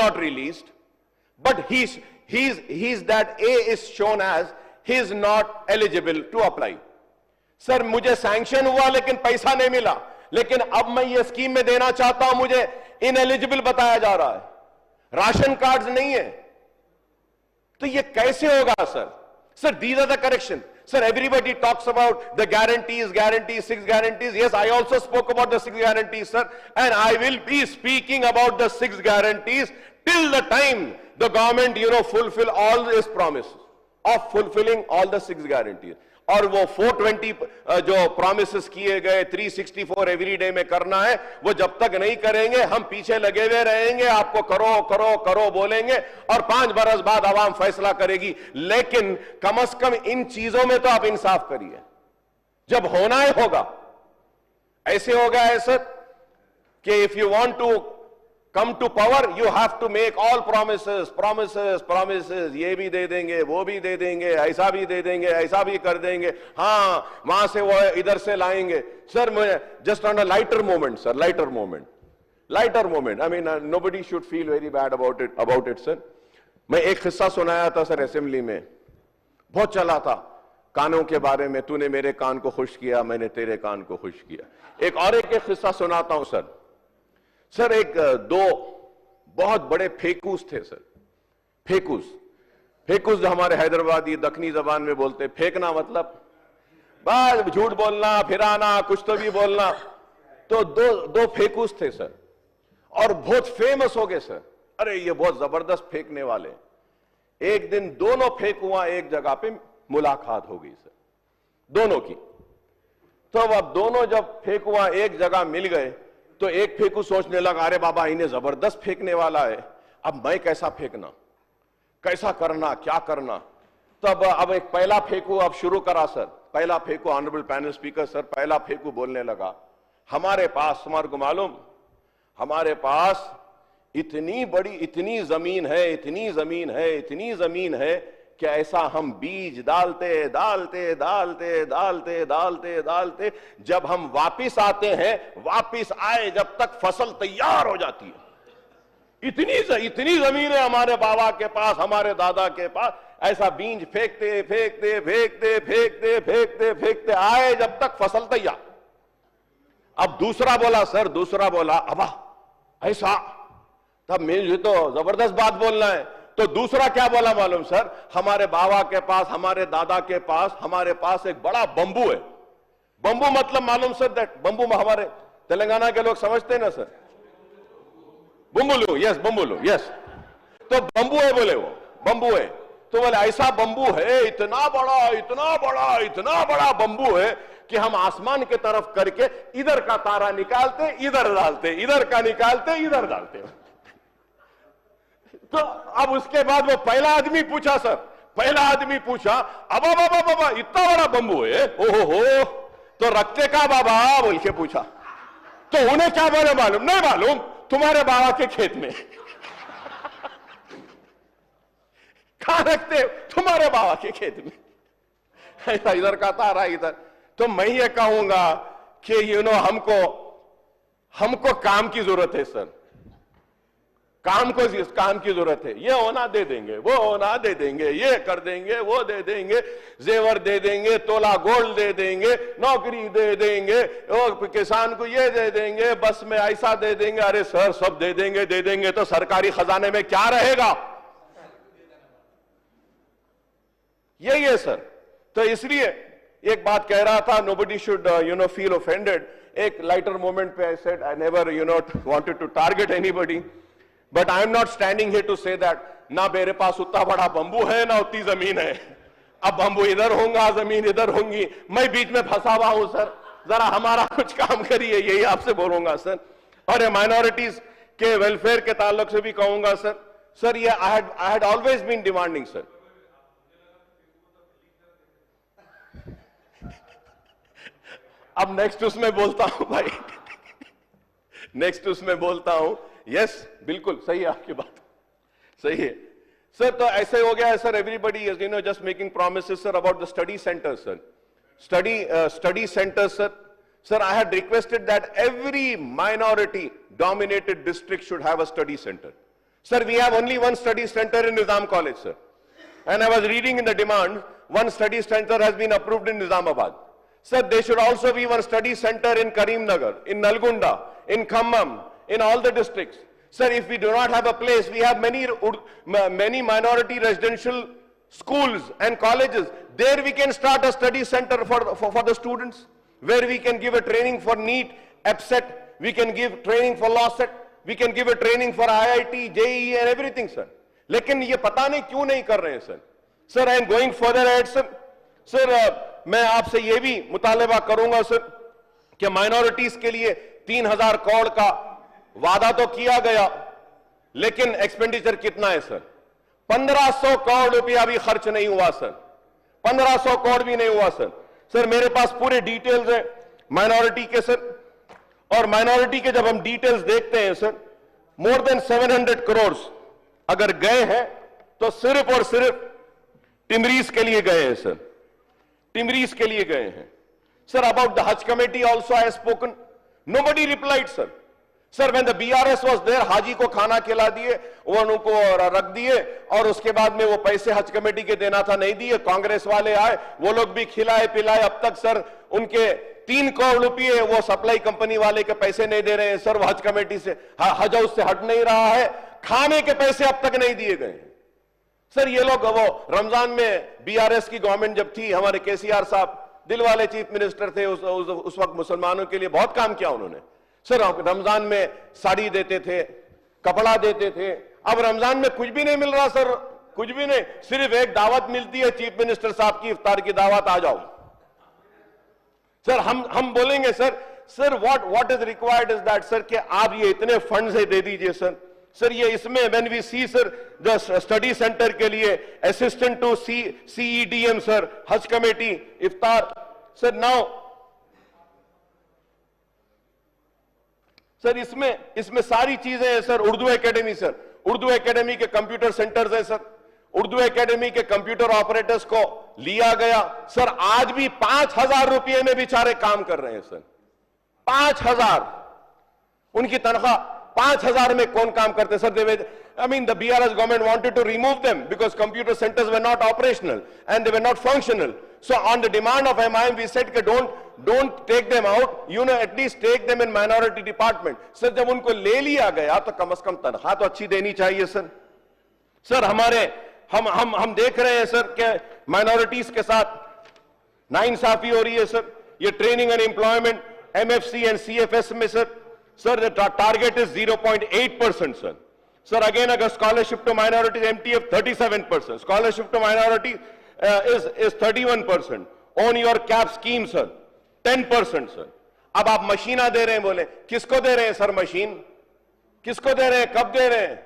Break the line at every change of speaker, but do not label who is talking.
not released, but he's that A is shown as he is not eligible to apply. Sir मुझे sanction हुआ लेकिन पैसा नहीं मिला, लेकिन अब मैं ये स्कीम में देना चाहता हूं, मुझे इनएलिजिबल बताया जा रहा है, राशन कार्ड्स नहीं है, तो ये कैसे होगा sir? Sir these are the correction. Sir, everybody talks about the guarantees, 6 guarantees. Yes, I also spoke about the 6 guarantees, sir, and I will be speaking about the 6 guarantees till the time the government, fulfill all its promises of fulfilling all the 6 guarantees. और वो 420 जो promises किए गए 364 every day में करना है, वो जब तक नहीं करेंगे हम पीछे लगे हुए रहेंगे, आपको करो करो करो बोलेंगे और 5 बरस बाद आवाम फैसला करेगी। लेकिन कम से कम इन चीजों में तो आप इंसाफ करिए, जब होना है होगा। ऐसे हो गया है सर कि if you want to come to power, you have to make all promises, ये भी दे देंगे, वो भी दे देंगे, ऐसा भी दे देंगे, ऐसा भी कर देंगे, हाँ वहां से वो इधर से लाएंगे। सर मैं just on a lighter moment, sir, lighter moment, I mean nobody should feel very bad about it, sir. मैं एक किस्सा सुनाया था सर असेंबली में, बहुत चला था, कानों के बारे में, तूने मेरे कान को खुश किया, मैंने तेरे कान को खुश किया। एक किस्सा सुनाता हूं सर। सर एक दो बहुत बड़े फेकूस थे सर, फेकूस जो हमारे हैदराबादी दक्षिणी जबान में बोलते, फेंकना मतलब बस झूठ बोलना, फिराना, कुछ तो भी बोलना। तो दो फेकूस थे सर और बहुत फेमस हो गए सर, अरे ये बहुत जबरदस्त फेंकने वाले। एक दिन दोनों फेंकुआ एक जगह पे मुलाकात हो गई सर, दोनों की। तो अब दोनों जब फेंकुआ एक जगह मिल गए तो एक फेंकू सोचने लगा, अरे बाबा इन्हें जबरदस्त फेंकने वाला है, अब मैं कैसा फेंकना, कैसा करना, क्या करना। तो अब एक पहला फेंकू अब शुरू करा सर। पहला फेंकू, ऑनरेबल पैनल स्पीकर सर, पहला फेंकू बोलने लगा, हमारे पास, तुम्हारे को मालूम, हमारे पास इतनी बड़ी, इतनी जमीन है कि ऐसा हम बीज डालते जब हम वापिस आते हैं, वापिस आए जब तक फसल तैयार हो जाती है। इतनी जमीन है हमारे बाबा के पास, हमारे दादा के पास, ऐसा बीज फेंकते आए जब तक फसल तैयार। अब दूसरा बोला अबा ऐसा, तब मुझे तो जबरदस्त बात बोलना है। तो दूसरा क्या बोला मालूम सर, हमारे बाबा के पास, हमारे दादा के पास, हमारे पास एक बड़ा बंबू है। बंबू मतलब मालूम सर, दैट बंबू में हमारे तेलंगाना के लोग समझते हैं ना सर, बंबुलू, यस बंबुलू, यस। तो बंबू है, बोले वो बंबू है। तो बोले ऐसा बंबू है, इतना बड़ा बंबू है कि हम आसमान की तरफ करके इधर का तारा निकालते, इधर डालते, इधर का निकालते, इधर डालते। तो अब उसके बाद वो पहला आदमी पूछा, अब इतना बड़ा बंबू है, ओहो, तो रखते का बाबा बोल के पूछा। तो उन्हें क्या बोले मालूम? नहीं मालूम, तुम्हारे बाबा के खेत में। कहां रखते? तुम्हारे बाबा के खेत में। ऐसा इधर का तारा इधर। तो मैं ये कहूंगा कि हमको काम की जरूरत है सर, काम की जरूरत है। ये होना दे देंगे, वो होना दे देंगे, ये कर देंगे, वो दे देंगे, जेवर दे देंगे, तोला गोल्ड दे देंगे, नौकरी दे देंगे, और किसान को ये दे देंगे, बस में ऐसा दे देंगे। अरे सर सब दे देंगे तो सरकारी खजाने में क्या रहेगा? यही है सर। तो इसलिए एक बात कह रहा था, nobody should feel offended. एक लाइटर मोमेंट पे I said I never wanted to target anybody. But I am not standing here to say that ना मेरे पास उतना बड़ा बंबू है ना उतनी जमीन है, अब बंबू इधर होगा, जमीन इधर होंगी, मैं बीच में फंसा हुआ हूं सर, जरा हमारा कुछ काम करिए, यही आपसे बोलूंगा सर। और ये माइनॉरिटीज के वेलफेयर के ताल्लुक से भी कहूंगा सर, ये I had always been demanding sir. अब नेक्स्ट उसमें बोलता हूं भाई, नेक्स्ट उसमें बोलता हूं। यस, बिल्कुल सही है, आपकी बात सही है सर। तो ऐसे हो गया है sir, everybody is just making promises sir about the study centre sir, study centre sir. I had requested that every minority dominated district should have a study centre. Sir, we have only one study center in Nizam College, sir. And I was reading in the demand, one study center has been approved in Nizamabad. Sir, there should also be one study center in Karimnagar, in Nalgonda, in Khammam, in all the districts. Sir, if we do not have a place, we have many minority residential schools and colleges. There we can start a study center for the students, where we can give a training for NEET, EPSET, we can give training for LAWCET, we can give a training for IIT, JEE and everything, sir. लेकिन ये पता नहीं क्यों नहीं कर रहे हैं, sir. Sir, I am going further add, sir. Sir, मैं आपसे ये भी मुतालबा करूंगा, सर, कि माइनॉरिटीज के लिए 3,000 करोड़ का वादा तो किया गया, लेकिन एक्सपेंडिचर कितना है, सर? 1,500 करोड़ रुपया भी खर्च नहीं हुआ, सर. 1,500 करोड़ भी नहीं हुआ, सर. सर, मेरे पास पूरे डिटेल्स हैं माइनॉरिटी के, सर. और माइनॉरिटी के जब हम डिटेल्स देखते हैं, सर, मोर देन 700 करोड़ अगर गए हैं तो सिर्फ और सिर्फ टिमरीज के लिए गए हैं, सर. टिमरीज के लिए गए हैं, sir. About the Haj committee also I spoken, nobody replied, sir. Sir, when the BRS was there, हाजी को खाना खिला दिए, वो उनको रख दिए, और उसके बाद में वो पैसे हज कमेटी के देना था, नहीं दिए. कांग्रेस वाले आए, वो लोग भी खिलाए पिलाए. अब तक सर उनके 3 करोड़ रुपये वो सप्लाई कंपनी वाले के पैसे नहीं दे रहे हैं, सर. वो हज कमेटी से, हज हाउस से हट नहीं रहा है. खाने के पैसे अब तक नहीं दिए गए, सर. ये लोग, वो रमजान में BRS की गवर्नमेंट जब थी, हमारे KCR साहब दिल वाले चीफ मिनिस्टर थे, उस वक्त मुसलमानों के लिए बहुत काम किया उन्होंने, सर. रमजान में साड़ी देते थे, कपड़ा देते थे. अब रमजान में कुछ भी नहीं मिल रहा, सर. कुछ भी नहीं, सिर्फ एक दावत मिलती है चीफ मिनिस्टर साहब की, इफ्तार की दावत, आ जाओ. सर, हम बोलेंगे, sir, what is required is that, sir, कि आप ये इतने फंड्स दे दीजिए, सर. सर, ये इसमें when we see, sir, the study centre के लिए assistant to CEDM, sir, Haj committee, इफ्तार, सर. नाउ सर, इसमें सारी चीजें हैं, sir. Urdu academy, sir, Urdu academy के कंप्यूटर सेंटर्स हैं, सर. उर्दू एकेडमी के कंप्यूटर ऑपरेटर्स को लिया गया, सर. आज भी 5,000 रुपये में बेचारे काम कर रहे हैं, सर. 5,000 उनकी तनख्वाह. 5,000 में कौन काम करते, sir? The BRS government wanted to remove them because computer centers were not operational and they were not functional. So on the demand of MIM, we said that don't take them out, at least take them in minority department. Sir, जब उनको ले लिया गया तो कम से कम तनख्वाह तो अच्छी देनी चाहिए, सर. सर, हम देख रहे हैं, सर, कि माइनॉरिटीज के साथ नाइंसाफी हो रही है, सर. ये training and employment MFC and CFS में, sir, the target is 0.8%, sir. Sir, again, scholarship to minorities, MTF 37%. Scholarship to minority is 31%. On your cap scheme, sir, 10%, sir. अब आप मशीना दे रहे हैं, बोले किसको दे रहे हैं, सर? मशीन किसको दे रहे हैं, कब दे रहे हैं?